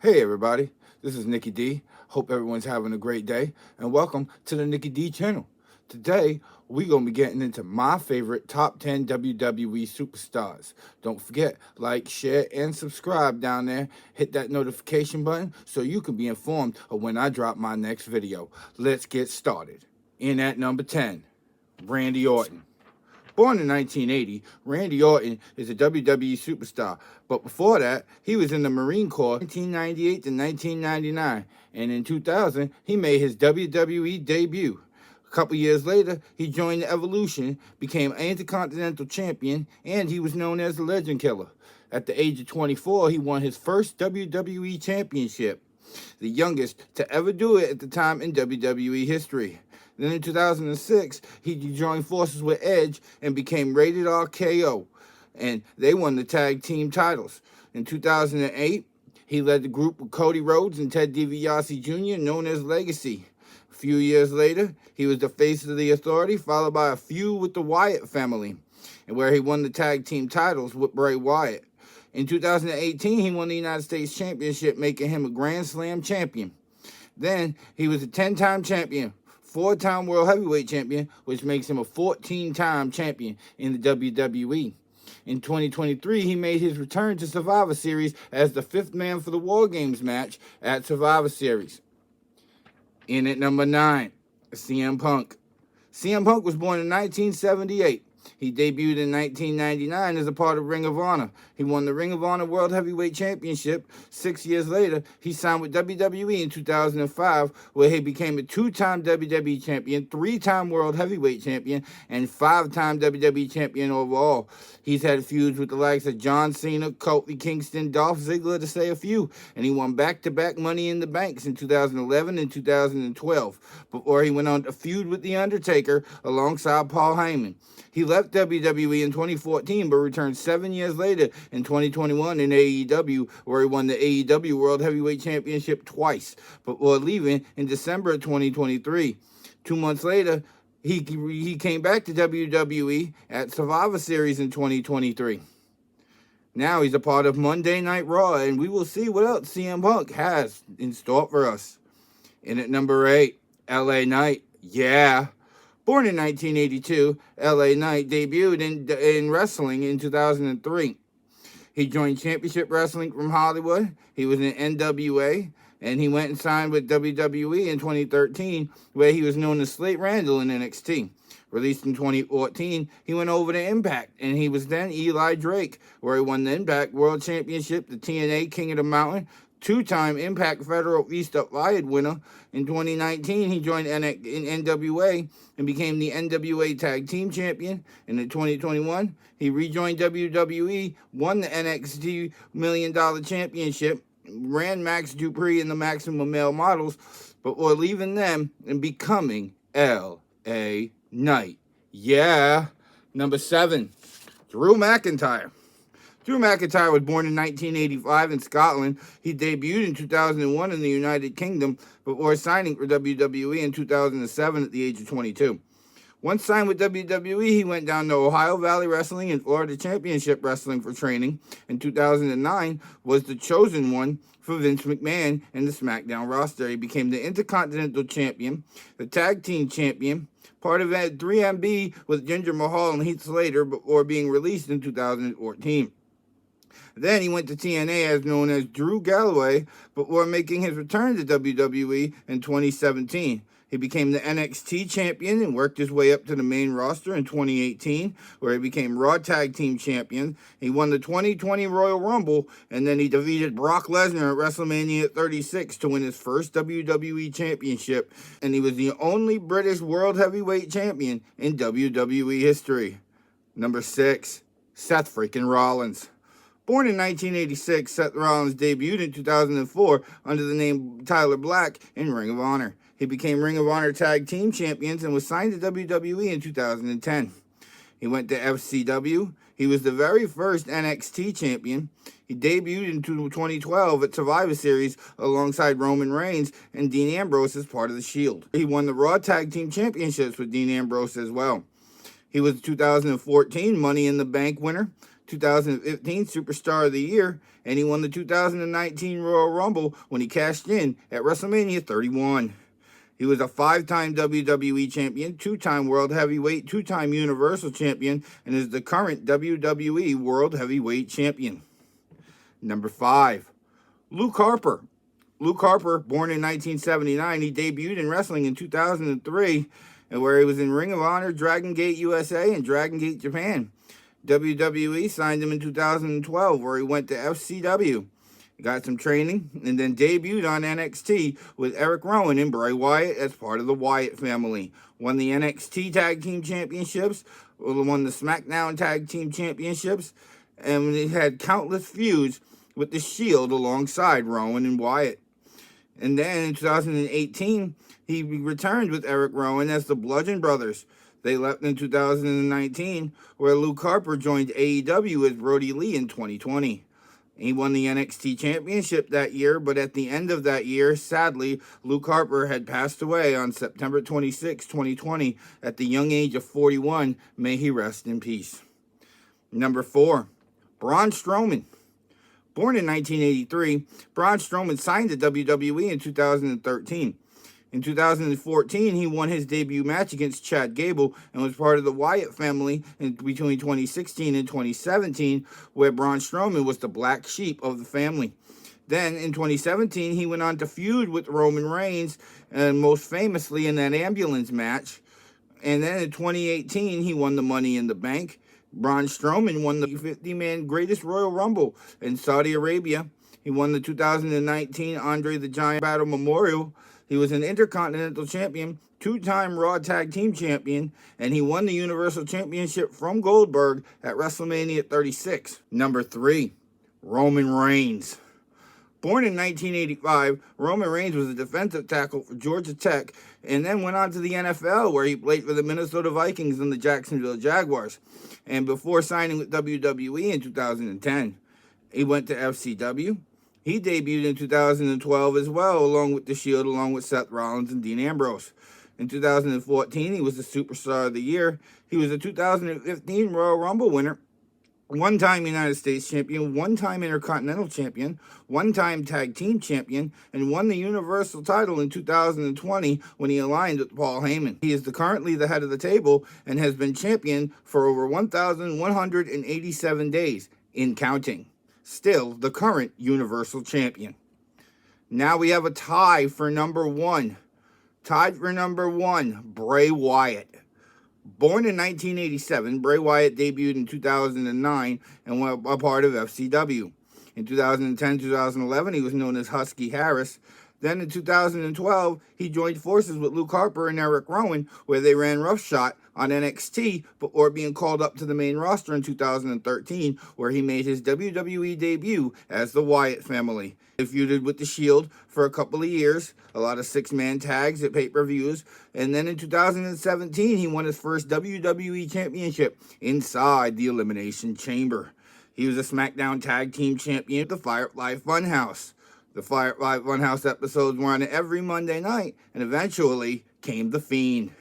Hey everybody, this is Nikki D. Hope everyone's having a great day, and welcome to the Nikki D channel. Today, we're going to be getting into my favorite top 10 WWE Superstars. Don't forget, like, share, and subscribe down there. Hit that notification button so you can be informed of when I drop my next video. Let's get started. In at number 10, Randy Orton. Born in 1980, Randy Orton is a WWE superstar, but before that, he was in the Marine Corps 1998 to 1999, and in 2000, he made his WWE debut. A couple years later, he joined the Evolution, became Intercontinental Champion, and he was known as the Legend Killer. At the age of 24, he won his first WWE Championship, the youngest to ever do it at the time in WWE history. Then in 2006, he joined forces with Edge and became Rated R KO, and they won the tag team titles. In 2008, he led the group with Cody Rhodes and Ted DiBiase Jr., known as Legacy. A few years later, he was the face of the Authority, followed by a feud with the Wyatt family, and where he won the tag team titles with Bray Wyatt. In 2018, he won the United States Championship, making him a Grand Slam champion. Then, he was a 10-time champion, 4-time World Heavyweight Champion, which makes him a 14-time champion in the WWE. In 2023, he made his return to Survivor Series as the 5th man for the War Games match at Survivor Series. In at number 9, CM Punk. CM Punk was born in 1978. He debuted in 1999 as a part of Ring of Honor. He won the Ring of Honor World Heavyweight Championship. 6 years later, he signed with WWE in 2005, where he became a 2-time WWE Champion, 3-time World Heavyweight Champion, and 5-time WWE Champion overall. He's had feuds with the likes of John Cena, Kofi Kingston, Dolph Ziggler, to say a few, and he won back-to-back Money in the Banks in 2011 and 2012, before he went on to feud with The Undertaker alongside Paul Heyman. He left WWE in 2014, but returned 7 years later in 2021 in AEW, where he won the AEW World Heavyweight Championship twice, before leaving in December of 2023. 2 months later, he came back to WWE at Survivor Series in 2023. Now he's a part of Monday Night Raw, and we will see what else CM Punk has in store for us. In at number 8, LA Knight. Yeah. Born in 1982, LA Knight debuted in wrestling in 2003. He joined Championship Wrestling from Hollywood. He was in NWA, and he went and signed with WWE in 2013, where he was known as Slate Randall in NXT. Released in 2014, he went over to Impact, and he was then Eli Drake, where he won the Impact World Championship, the TNA King of the Mountain, 2-time Impact Federal East Up Wyatt winner. In 2019, he joined NWA and became the NWA Tag Team Champion. And in 2021, he rejoined WWE, won the NXT $1 Million Championship, ran Max Dupree in the Maximum Male Models, before leaving them and becoming LA Knight. Yeah. Number 7, Drew McIntyre. Drew McIntyre was born in 1985 in Scotland. He debuted in 2001 in the United Kingdom before signing for WWE in 2007 at the age of 22. Once signed with WWE, he went down to Ohio Valley Wrestling and Florida Championship Wrestling for training. In 2009, was the chosen one for Vince McMahon and the SmackDown roster. He became the Intercontinental Champion, the Tag Team Champion, part of 3MB with Jinder Mahal and Heath Slater before being released in 2014. Then he went to TNA as known as Drew Galloway before making his return to WWE in 2017. He became the NXT champion and worked his way up to the main roster in 2018, where he became Raw Tag Team Champion. He won the 2020 Royal Rumble, and then he defeated Brock Lesnar at WrestleMania 36 to win his first WWE Championship, and he was the only British World Heavyweight Champion in WWE history. Number 6, Seth freaking Rollins. Born in 1986, Seth Rollins debuted in 2004 under the name Tyler Black in Ring of Honor. He became Ring of Honor Tag Team Champions and was signed to WWE in 2010. He went to FCW. He was the very first NXT champion. He debuted in 2012 at Survivor Series alongside Roman Reigns and Dean Ambrose as part of the Shield. He won the Raw Tag Team Championships with Dean Ambrose as well. He was the 2014 Money in the Bank winner, 2015 Superstar of the Year, and he won the 2019 Royal Rumble when he cashed in at WrestleMania 31. He was a 5-time WWE Champion, 2-time World Heavyweight, 2-time Universal Champion, and is the current WWE World Heavyweight Champion. Number 5, Luke Harper. Luke Harper, born in 1979, he debuted in wrestling in 2003, and where he was in Ring of Honor, Dragon Gate USA, and Dragon Gate Japan. WWE signed him in 2012, where he went to FCW. He got some training, and then debuted on NXT with Eric Rowan and Bray Wyatt as part of the Wyatt family. Won the NXT Tag Team Championships, won the SmackDown Tag Team Championships, and he had countless feuds with The Shield alongside Rowan and Wyatt. And then in 2018, he returned with Eric Rowan as the Bludgeon Brothers. They left in 2019, where Luke Harper joined AEW as Brody Lee in 2020. He won the NXT Championship that year, but at the end of that year, sadly, Luke Harper had passed away on September 26, 2020, at the young age of 41. May he rest in peace. Number 4, Braun Strowman. Born in 1983, Braun Strowman signed to WWE in 2013. In 2014, he won his debut match against Chad Gable and was part of the Wyatt family between 2016 and 2017, where Braun Strowman was the black sheep of the family. Then, in 2017, he went on to feud with Roman Reigns, and most famously in that ambulance match. And then in 2018, he won the Money in the Bank. Braun Strowman won the 50-man Greatest Royal Rumble in Saudi Arabia. He won the 2019 Andre the Giant Battle Memorial. He was an Intercontinental Champion, 2-time Raw Tag Team Champion, and he won the Universal Championship from Goldberg at WrestleMania 36. Number 3, Roman Reigns. Born in 1985, Roman Reigns was a defensive tackle for Georgia Tech and then went on to the NFL, where he played for the Minnesota Vikings and the Jacksonville Jaguars. And before signing with WWE in 2010, he went to FCW. He debuted in 2012 as well, along with The Shield, along with Seth Rollins and Dean Ambrose. In 2014, he was the Superstar of the Year. He was a 2015 Royal Rumble winner, 1-time United States Champion, 1-time Intercontinental Champion, 1-time Tag Team Champion, and won the Universal title in 2020 when he aligned with Paul Heyman. He is currently the head of the table and has been champion for over 1,187 days in counting. Still the current Universal Champion. Now we have a tie for number 1. Tied for number 1, Bray Wyatt. Born in 1987, Bray Wyatt debuted in 2009 and was a part of FCW. In 2010-2011, he was known as Husky Harris. Then in 2012, he joined forces with Luke Harper and Eric Rowan, where they ran roughshod on NXT before being called up to the main roster in 2013, where he made his WWE debut as the Wyatt family. He feuded with The Shield for a couple of years, a lot of 6-man tags at pay-per-views, and then in 2017, he won his first WWE Championship inside the Elimination Chamber. He was a SmackDown Tag Team Champion at the Firefly Funhouse. The Firefly Funhouse episodes were on every Monday night, and eventually came The Fiend.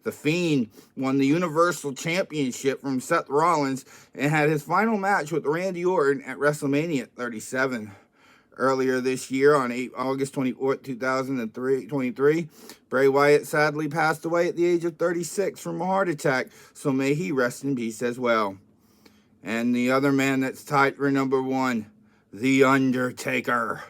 The Fiend won the Universal Championship from Seth Rollins and had his final match with Randy Orton at WrestleMania 37. Earlier this year, on August 24, 2023, Bray Wyatt sadly passed away at the age of 36 from a heart attack, so may he rest in peace as well. And the other man that's tied for number 1, The Undertaker.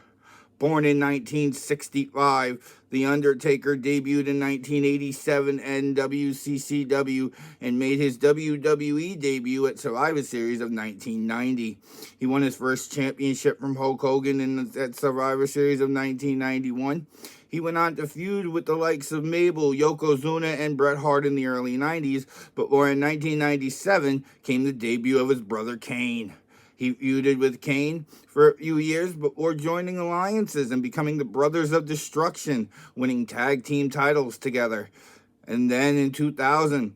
Born in 1965, The Undertaker debuted in 1987 in WCCW and made his WWE debut at Survivor Series of 1990. He won his first championship from Hulk Hogan at Survivor Series of 1991. He went on to feud with the likes of Mabel, Yokozuna, and Bret Hart in the early 90s, but in 1997 came the debut of his brother Kane. He feuded with Kane for a few years before joining alliances and becoming the Brothers of Destruction, winning tag team titles together. And then in 2000,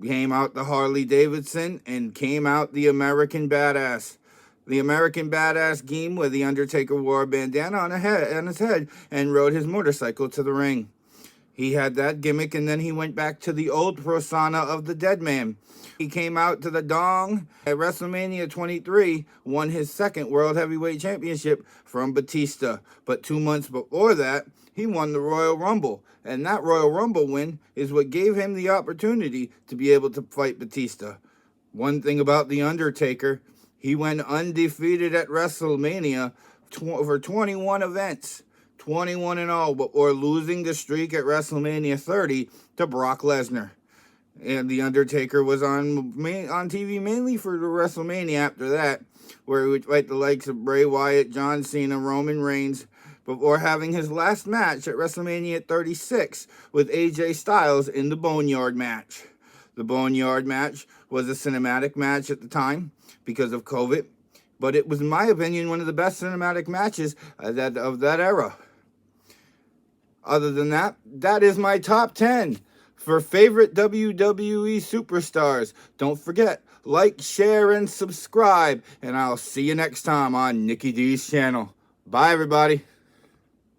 came out the Harley Davidson and came out the American Badass. The American Badass game where The Undertaker wore a bandana on his head and rode his motorcycle to the ring. He had that gimmick, and then he went back to the old persona of the dead man. He came out to the Dong at WrestleMania 23, won his second World Heavyweight Championship from Batista. But 2 months before that, he won the Royal Rumble. And that Royal Rumble win is what gave him the opportunity to be able to fight Batista. One thing about The Undertaker, he went undefeated at WrestleMania for 21 events. 21 and all, or losing the streak at WrestleMania 30 to Brock Lesnar. And The Undertaker was on TV mainly for the WrestleMania after that, where he would fight the likes of Bray Wyatt, John Cena, Roman Reigns, before having his last match at WrestleMania 36 with AJ Styles in the Boneyard match. The Boneyard match was a cinematic match at the time because of COVID, but it was, in my opinion, one of the best cinematic matches of that era. Other than that, that is my top 10 for favorite WWE superstars. Don't forget, like, share, and subscribe, and I'll see you next time on Nikki D's channel. Bye, everybody.